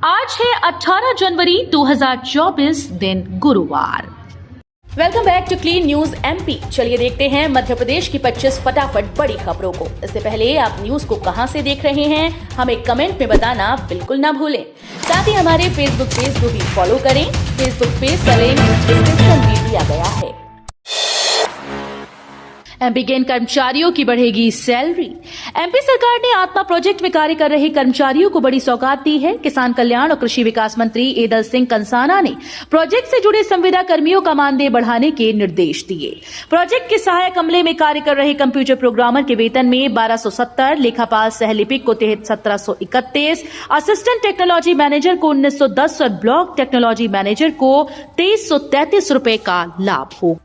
आज है 18 जनवरी 2024 दिन गुरुवार। Welcome back to clean news MP. चलिए देखते हैं मध्य प्रदेश की 25 फटाफट बड़ी खबरों को। इससे पहले आप न्यूज को कहां से देख रहे हैं हमें कमेंट में बताना बिल्कुल ना भूलें। साथ ही हमारे फेसबुक पेज को भी फॉलो करें। फेसबुक पेज का लिंक डिस्क्रिप्शन में दिया गया है। एमपी के इन कर्मचारियों की बढ़ेगी सैलरी। एमपी सरकार ने आत्मा प्रोजेक्ट में कार्य कर रहे कर्मचारियों को बड़ी सौगात दी है। किसान कल्याण और कृषि विकास मंत्री एदल सिंह कंसाना ने प्रोजेक्ट से जुड़े संविदा कर्मियों का मानदेय बढ़ाने के निर्देश दिए। प्रोजेक्ट के सहायक अमले में कार्य कर रहे कंप्यूटर प्रोग्रामर के वेतन में 1270, लेखापाल सह लिपिक को 1731, असिस्टेंट टेक्नोलॉजी मैनेजर को 1910 और ब्लॉक टेक्नोलॉजी मैनेजर को 2333 रुपए का लाभ हो।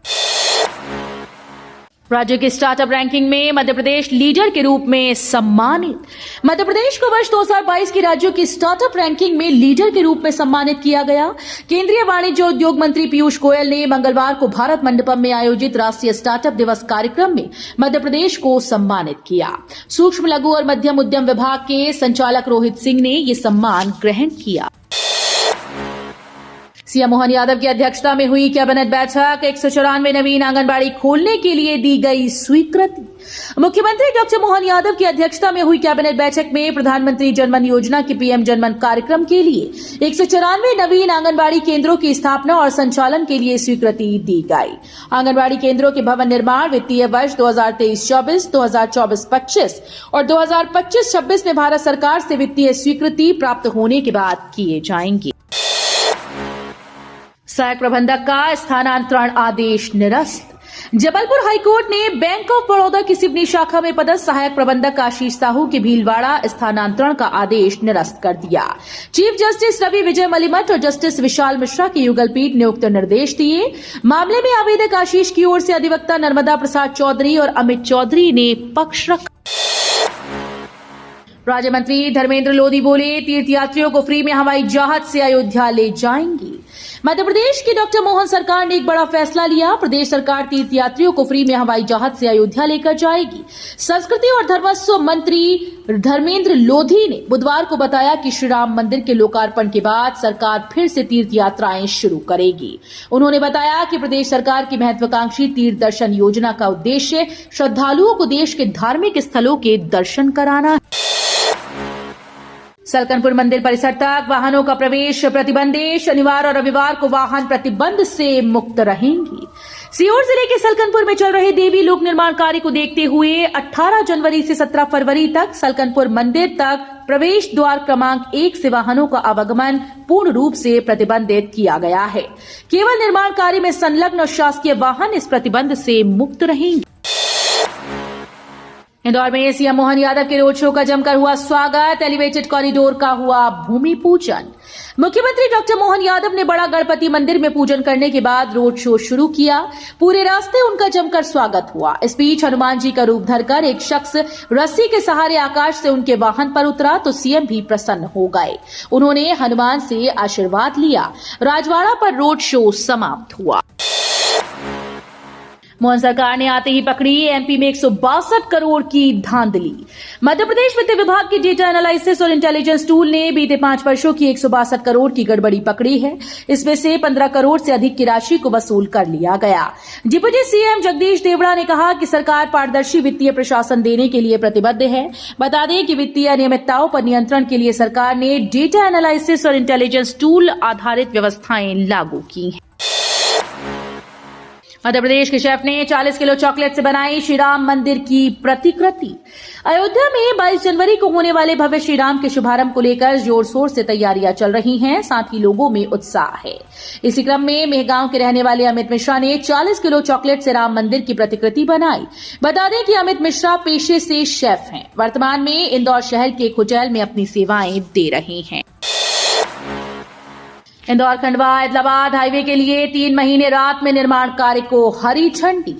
राज्य की स्टार्टअप रैंकिंग में मध्य प्रदेश लीडर के रूप में सम्मानित। मध्य प्रदेश को वर्ष 2022 की राज्यों की स्टार्टअप रैंकिंग में लीडर के रूप में सम्मानित किया गया। केंद्रीय वाणिज्य और उद्योग मंत्री पीयूष गोयल ने मंगलवार को भारत मंडपम में आयोजित राष्ट्रीय स्टार्टअप दिवस कार्यक्रम में मध्य प्रदेश को सम्मानित किया। सूक्ष्म लघु और मध्यम उद्यम विभाग के संचालक रोहित सिंह ने ये सम्मान ग्रहण किया। सीएम मोहन यादव की अध्यक्षता में हुई कैबिनेट बैठक। 194 नवीन आंगनबाड़ी खोलने के लिए दी गई स्वीकृति। मुख्यमंत्री डॉक्टर मोहन यादव की अध्यक्षता में हुई कैबिनेट बैठक में प्रधानमंत्री जनमन योजना के पीएम जनमन कार्यक्रम के लिए 194 नवीन आंगनबाड़ी केंद्रों की स्थापना और संचालन के लिए स्वीकृति दी गई। आंगनबाड़ी केंद्रों के भवन निर्माण वित्तीय वर्ष 2023-24, 2024-25 और 2025-26 में भारत सरकार से वित्तीय स्वीकृति प्राप्त होने के बाद किए जाएंगे। सहायक प्रबंधक का स्थानांतरण आदेश निरस्त। जबलपुर हाईकोर्ट ने बैंक ऑफ बड़ौदा की सिवनी शाखा में पदस्थ सहायक प्रबंधक आशीष साहू के भीलवाड़ा स्थानांतरण का आदेश निरस्त कर दिया। चीफ जस्टिस रवि विजय मलिमठ और जस्टिस विशाल मिश्रा की युगल पीठ ने उक्त निर्देश दिए। मामले में आवेदक आशीष की ओर से अधिवक्ता नर्मदा प्रसाद चौधरी और अमित चौधरी ने पक्ष रखा। राज्य मंत्री धर्मेंद्र लोधी बोले, तीर्थयात्रियों को फ्री में हवाई जहाज से अयोध्या ले जाएंगी। मध्य प्रदेश की डॉक्टर मोहन सरकार ने एक बड़ा फैसला लिया। प्रदेश सरकार तीर्थयात्रियों को फ्री में हवाई जहाज से अयोध्या लेकर जाएगी। संस्कृति और धर्मस्व मंत्री धर्मेंद्र लोधी ने बुधवार को बताया कि श्री राम मंदिर के लोकार्पण के बाद सरकार फिर से तीर्थ यात्राएं शुरू करेगी। उन्होंने बताया कि प्रदेश सरकार की महत्वाकांक्षी तीर्थ दर्शन योजना का उद्देश्य श्रद्धालुओं को देश के धार्मिक स्थलों के दर्शन कराना है। सलकनपुर मंदिर परिसर तक वाहनों का प्रवेश प्रतिबंधित। शनिवार और रविवार को वाहन प्रतिबंध से मुक्त रहेंगी। सीहोर जिले के सलकनपुर में चल रहे देवी लोक निर्माण कार्य को देखते हुए 18 जनवरी से 17 फरवरी तक सलकनपुर मंदिर तक प्रवेश द्वार क्रमांक 1 से वाहनों का आवागमन पूर्ण रूप से प्रतिबंधित किया गया है। केवल निर्माण कार्य में संलग्न और शासकीय वाहन इस प्रतिबंध से मुक्त रहेंगे। इंदौर में सीएम मोहन यादव के रोड शो का जमकर हुआ स्वागत। एलिवेटेड कॉरिडोर का हुआ भूमि पूजन। मुख्यमंत्री डॉक्टर मोहन यादव ने बड़ा गणपति मंदिर में पूजन करने के बाद रोड शो शुरू किया। पूरे रास्ते उनका जमकर स्वागत हुआ। इस बीच हनुमान जी का रूप धरकर एक शख्स रस्सी के सहारे आकाश से उनके वाहन पर उतरा तो सीएम भी प्रसन्न हो गए। उन्होंने हनुमान से आशीर्वाद लिया। राजवाड़ा पर रोड शो समाप्त हुआ। मोहन सरकार ने आते ही पकड़ी एमपी में 162 करोड़ की धांधली। मध्य प्रदेश वित्त विभाग की डेटा एनालिसिस और इंटेलिजेंस टूल ने बीते 5 वर्षों की 162 करोड़ की गड़बड़ी पकड़ी है। इसमें से 15 करोड़ से अधिक की राशि को वसूल कर लिया गया। डिप्टी सीएम जगदीश देवड़ा ने कहा कि सरकार पारदर्शी वित्तीय प्रशासन देने के लिए प्रतिबद्ध है। बता दें कि वित्तीय अनियमितताओं पर नियंत्रण के लिए सरकार ने डेटा एनालिसिस और इंटेलिजेंस टूल आधारित व्यवस्थाएं लागू की हैं। मध्य प्रदेश के शेफ ने 40 किलो चॉकलेट से बनाई श्री राम मंदिर की प्रतिकृति। अयोध्या में 22 जनवरी को होने वाले भव्य श्री राम के शुभारंभ को लेकर जोर शोर से तैयारियां चल रही हैं। साथ ही लोगों में उत्साह है। इसी क्रम में मेहगांव के रहने वाले अमित मिश्रा ने 40 किलो चॉकलेट से राम मंदिर की प्रतिकृति बनाई। बता दें कि अमित मिश्रा पेशे से शेफ हैं। वर्तमान में इंदौर शहर के एक होटल में अपनी सेवाएं दे रहे हैं। इंदौर खंडवा हैदराबाद हाईवे के लिए 3 महीने रात में निर्माण कार्य को हरी झंडी।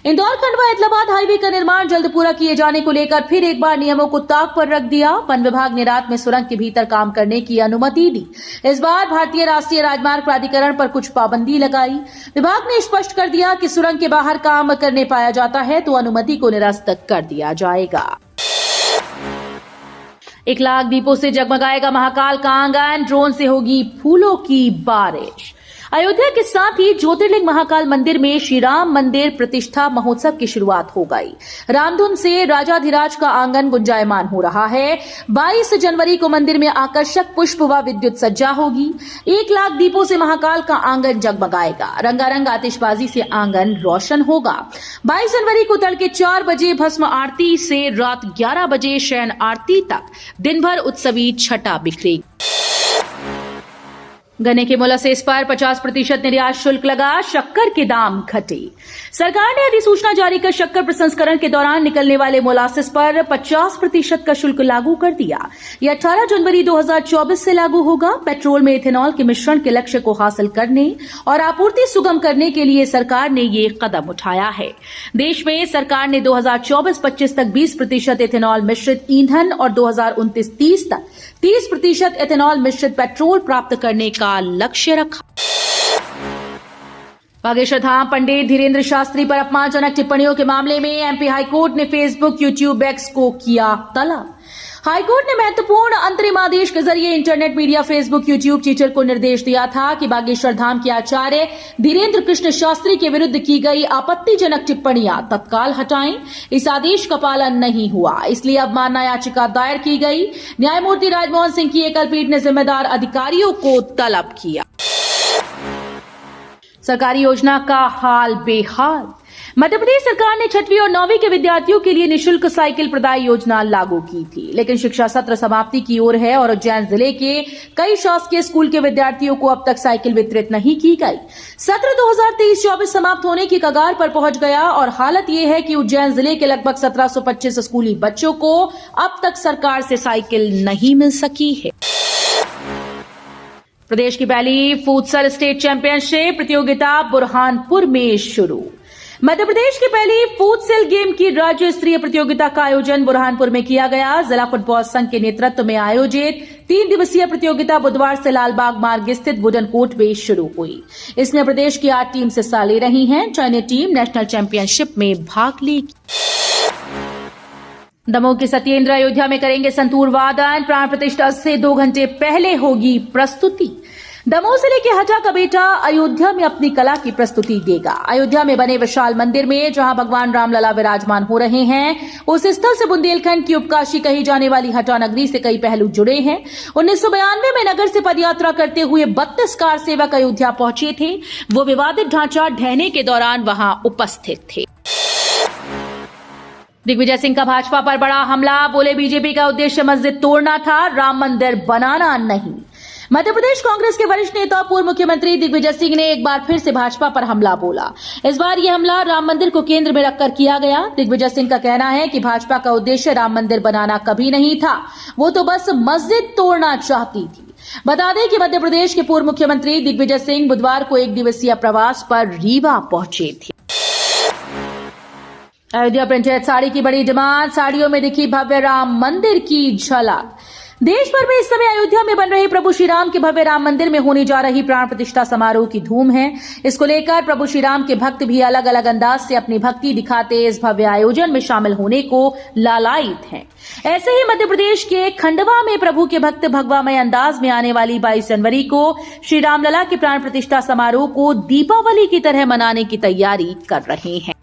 इंदौर खंडवा हैदराबाद हाईवे का निर्माण जल्द पूरा किए जाने को लेकर फिर एक बार नियमों को ताक पर रख दिया। वन विभाग ने रात में सुरंग के भीतर काम करने की अनुमति दी। इस बार भारतीय राष्ट्रीय राजमार्ग प्राधिकरण पर कुछ पाबंदी लगाई। विभाग ने स्पष्ट कर दिया कि सुरंग के बाहर काम करने पाया जाता है तो अनुमति को निरस्त कर दिया जाएगा। 1 लाख दीपों से जगमगाएगा महाकाल का आंगन, ड्रोन से होगी फूलों की बारिश। अयोध्या के साथ ही ज्योतिर्लिंग महाकाल मंदिर में श्री राम मंदिर प्रतिष्ठा महोत्सव की शुरुआत हो गई। रामधुन से राजाधिराज का आंगन गुंजायमान हो रहा है। 22 जनवरी को मंदिर में आकर्षक पुष्प व विद्युत सज्जा होगी। 1 लाख दीपों से महाकाल का आंगन जगमगाएगा। रंगारंग आतिशबाजी से आंगन रोशन होगा। 22 जनवरी को तड़के 4 बजे भस्म आरती से रात 11 बजे शयन आरती तक दिन भर उत्सवी छटा बिखरेगी। गन्ने के मोलासेस पर 50% निर्यात शुल्क लगा, शक्कर के दाम घटे। सरकार ने अधिसूचना जारी कर शक्कर प्रसंस्करण के दौरान निकलने वाले मोलासेस पर 50% का शुल्क लागू कर दिया। यह 18 जनवरी 2024 से लागू होगा। पेट्रोल में इथेनॉल के मिश्रण के लक्ष्य को हासिल करने और आपूर्ति सुगम करने के लिए सरकार ने ये कदम उठाया है। देश में सरकार ने 2024-25 तक 20% इथेनॉल मिश्रित ईंधन और 2029-30 तक 30% इथेनॉल मिश्रित पेट्रोल प्राप्त करने का लक्ष्य रखा। बागेश्वर धाम पंडित धीरेन्द्र शास्त्री पर अपमानजनक टिप्पणियों के मामले में एमपी हाईकोर्ट ने फेसबुक, यूट्यूब, एक्स को किया तलब। हाईकोर्ट ने महत्वपूर्ण अंतरिम आदेश के जरिए internet media, Facebook, YouTube, Twitter को निर्देश दिया था कि बागेश्वर धाम के आचार्य धीरेन्द्र कृष्ण शास्त्री के विरुद्ध की गई आपत्तिजनक टिप्पणियां तत्काल हटाएं। इस आदेश का पालन नहीं हुआ, इसलिए अवमानना याचिका दायर की गई। न्यायमूर्ति राजमोहन सिंह की एकल पीठ ने जिम्मेदार अधिकारियों को तलब किया। सरकारी योजना का हाल बेहाल। मध्य प्रदेश सरकार ने 6वीं और 9वीं के विद्यार्थियों के लिए निःशुल्क साइकिल प्रदाय योजना लागू की थी, लेकिन शिक्षा सत्र समाप्ति की ओर है और उज्जैन जिले के कई शासकीय स्कूल के विद्यार्थियों को अब तक साइकिल वितरित नहीं की गई। सत्र 2023-24 समाप्त होने की कगार पर पहुंच गया और हालत यह है कि उज्जैन जिले के लगभग 1725 स्कूली बच्चों को अब तक सरकार से साइकिल नहीं मिल सकी है। प्रदेश की पहली फुटसल स्टेट चैंपियनशिप प्रतियोगिता बुरहानपुर में शुरू। मध्य प्रदेश की पहली फुटसल गेम की राज्य स्तरीय प्रतियोगिता का आयोजन बुरहानपुर में किया गया। जिला फुटबॉल संघ के नेतृत्व में आयोजित 3 दिवसीय प्रतियोगिता बुधवार से लालबाग मार्ग स्थित वुडन कोर्ट में शुरू हुई। इसमें प्रदेश की 8 टीम हिस्सा ले रही हैं। चयनित टीम नेशनल चैंपियनशिप में भाग लेगी। दमोह के सत्येंद्र अयोध्या में करेंगे संतूर वादन। प्राण प्रतिष्ठा से 2 घंटे पहले होगी प्रस्तुति। दमोह जिले के हटा का बेटा अयोध्या में अपनी कला की प्रस्तुति देगा। अयोध्या में बने विशाल मंदिर में जहां भगवान रामलला विराजमान हो रहे हैं, उस स्थल से बुंदेलखंड की उपकाशी कही जाने वाली हटा नगरी से कई पहलू जुड़े हैं। 1992 में नगर से पदयात्रा करते हुए 32 कार सेवक अयोध्या पहुंचे थे। वो विवादित ढांचा ढहने के दौरान वहां उपस्थित थे। दिग्विजय सिंह का भाजपा पर बड़ा हमला। बोले बीजेपी का उद्देश्य मस्जिद तोड़ना था, राम मंदिर बनाना नहीं। मध्य प्रदेश कांग्रेस के वरिष्ठ नेता पूर्व मुख्यमंत्री दिग्विजय सिंह ने एक बार फिर से भाजपा पर हमला बोला। इस बार यह हमला राम मंदिर को केंद्र में रखकर किया गया। दिग्विजय सिंह का कहना है कि भाजपा का उद्देश्य राम मंदिर बनाना कभी नहीं था, वो तो बस मस्जिद तोड़ना चाहती थी। बता दें कि मध्य प्रदेश के पूर्व मुख्यमंत्री दिग्विजय सिंह बुधवार को 1 दिवसीय प्रवास पर रीवा पहुंचे थे। अयोध्या प्रिंटेड साड़ी की बड़ी डिमांड। साड़ियों में दिखी भव्य राम मंदिर की झलक। देश भर में इस समय अयोध्या में बन रहे प्रभु श्री राम के भव्य राम मंदिर में होने जा रही प्राण प्रतिष्ठा समारोह की धूम है। इसको लेकर प्रभु श्री राम के भक्त भी अलग अलग अंदाज से अपनी भक्ति दिखाते इस भव्य आयोजन में शामिल होने को लालायित हैं। ऐसे ही मध्य प्रदेश के खंडवा में प्रभु के भक्त भगवामय अंदाज में आने वाली 22 जनवरी को श्री रामलला के प्राण प्रतिष्ठा समारोह को दीपावली की तरह मनाने की तैयारी कर रहे हैं।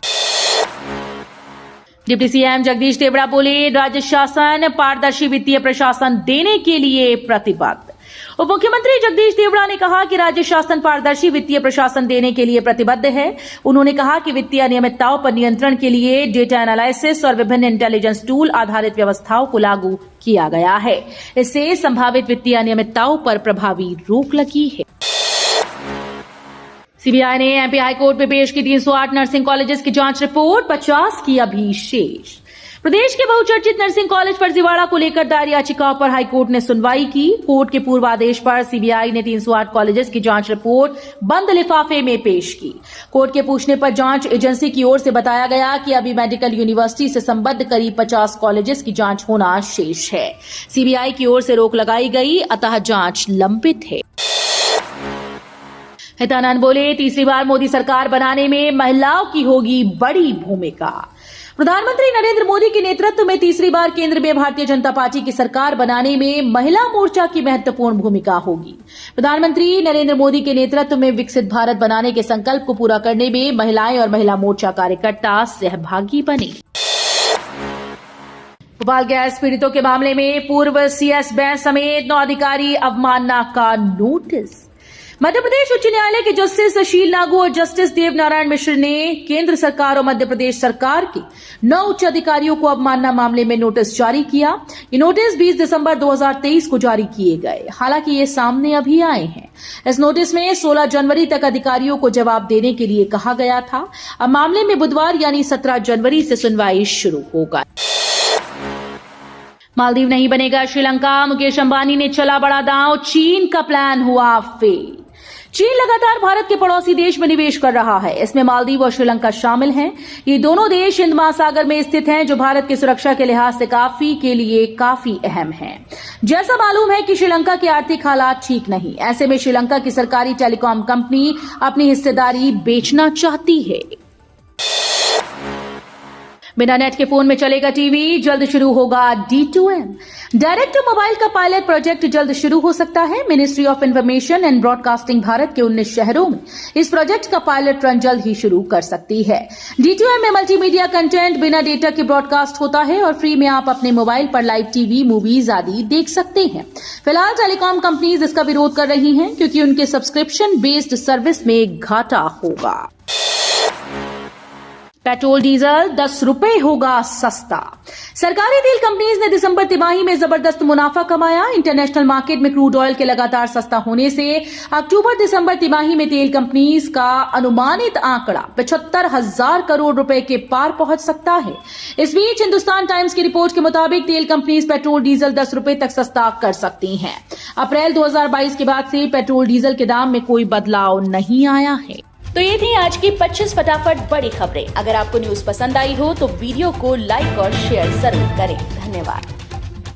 डिप्टी सीएम जगदीश देवड़ा बोले, राज्य शासन पारदर्शी वित्तीय प्रशासन देने के लिए प्रतिबद्ध। उप मुख्यमंत्री जगदीश देवड़ा ने कहा कि राज्य शासन पारदर्शी वित्तीय प्रशासन देने के लिए प्रतिबद्ध है। उन्होंने कहा कि वित्तीय अनियमितताओं पर नियंत्रण के लिए डेटा एनालिसिस और विभिन्न इंटेलिजेंस टूल आधारित व्यवस्थाओं को लागू किया गया है। इससे संभावित वित्तीय अनियमितताओं पर प्रभावी रोक लगी है। सीबीआई ने एमपी हाईकोर्ट में पेश की 308 नर्सिंग कॉलेजेस की जांच रिपोर्ट, 50 की अभी शेष। प्रदेश के बहुचर्चित नर्सिंग कॉलेज फर्जीवाड़ा को लेकर दायर याचिकाओं पर हाईकोर्ट ने सुनवाई की। कोर्ट के पूर्व आदेश पर सीबीआई ने 308 कॉलेजेस की जांच रिपोर्ट बंद लिफाफे में पेश की। कोर्ट के पूछने पर जांच एजेंसी की ओर से बताया गया कि अभी मेडिकल यूनिवर्सिटी से संबद्ध करीब 50 कॉलेजेस की जांच होना शेष है। सीबीआई की ओर से रोक लगाई गई, अतः जांच लंबित है। हितानंद बोले, तीसरी बार मोदी सरकार बनाने में महिलाओं की होगी बड़ी भूमिका। प्रधानमंत्री नरेंद्र मोदी के नेतृत्व में तीसरी बार केंद्र में भारतीय जनता पार्टी की सरकार बनाने में महिला मोर्चा की महत्वपूर्ण भूमिका होगी। प्रधानमंत्री नरेंद्र मोदी के नेतृत्व में विकसित भारत बनाने के संकल्प को पूरा करने में महिलाएं और महिला मोर्चा कार्यकर्ता सहभागी बने। भोपाल गैस पीड़ितों के मामले में पूर्व सीएस बैंस समेत 9 अधिकारी अवमानना का नोटिस। मध्य प्रदेश उच्च न्यायालय के जस्टिस अशील नागू और जस्टिस देव नारायण मिश्र ने केंद्र सरकार और मध्य प्रदेश सरकार के 9 उच्च अधिकारियों को अवमानना मामले में नोटिस जारी किया। ये नोटिस 20 दिसंबर 2023 को जारी किए गए। हालांकि ये सामने अभी आए हैं। इस नोटिस में 16 जनवरी तक अधिकारियों को जवाब देने के लिए कहा गया था। अब मामले में बुधवार यानी 17 जनवरी से सुनवाई शुरू होगा। मालदीव नहीं बनेगा श्रीलंका, मुकेश अंबानी ने चला बड़ा दांव, चीन का प्लान हुआ फेल। चीन लगातार भारत के पड़ोसी देश में निवेश कर रहा है। इसमें मालदीव और श्रीलंका शामिल हैं। ये दोनों देश हिंद महासागर में स्थित हैं, जो भारत की सुरक्षा के लिहाज से काफी अहम हैं। जैसा मालूम है कि श्रीलंका के आर्थिक हालात ठीक नहीं। ऐसे में श्रीलंका की सरकारी टेलीकॉम कंपनी अपनी हिस्सेदारी बेचना चाहती है। बिना नेट के फोन में चलेगा टीवी, जल्द शुरू होगा D2M। डायरेक्ट टू मोबाइल का पायलट प्रोजेक्ट जल्द शुरू हो सकता है। Ministry of information and broadcasting Bharat के 19 शहरों में इस प्रोजेक्ट का पायलट रन जल्द ही शुरू कर सकती है। D2M में मल्टीमीडिया कंटेंट बिना डेटा के ब्रॉडकास्ट होता है और फ्री में आप अपने मोबाइल पर लाइव टीवी, मूवीज आदि देख सकते हैं। फिलहाल टेलीकॉम कंपनीज इसका विरोध कर रही हैं, क्योंकि उनके सब्सक्रिप्शन बेस्ड सर्विस में घाटा होगा। पेट्रोल डीजल 10 रुपए होगा सस्ता। सरकारी तेल कंपनीज ने दिसंबर तिमाही में जबरदस्त मुनाफा कमाया। इंटरनेशनल मार्केट में क्रूड ऑयल के लगातार सस्ता होने से अक्टूबर दिसंबर तिमाही में तेल कंपनीज का अनुमानित आंकड़ा 75,000 करोड़ रुपए के पार पहुंच सकता है। इस बीच हिंदुस्तान टाइम्स की रिपोर्ट के मुताबिक तेल कंपनीज पेट्रोल डीजल 10 रुपए तक सस्ता कर सकती हैं। अप्रैल 2022 के बाद से पेट्रोल डीजल के दाम में कोई बदलाव नहीं आया है। तो ये थी आज की 25 फटाफट बड़ी खबरें। अगर आपको न्यूज पसंद आई हो तो वीडियो को लाइक और शेयर जरूर करें। धन्यवाद।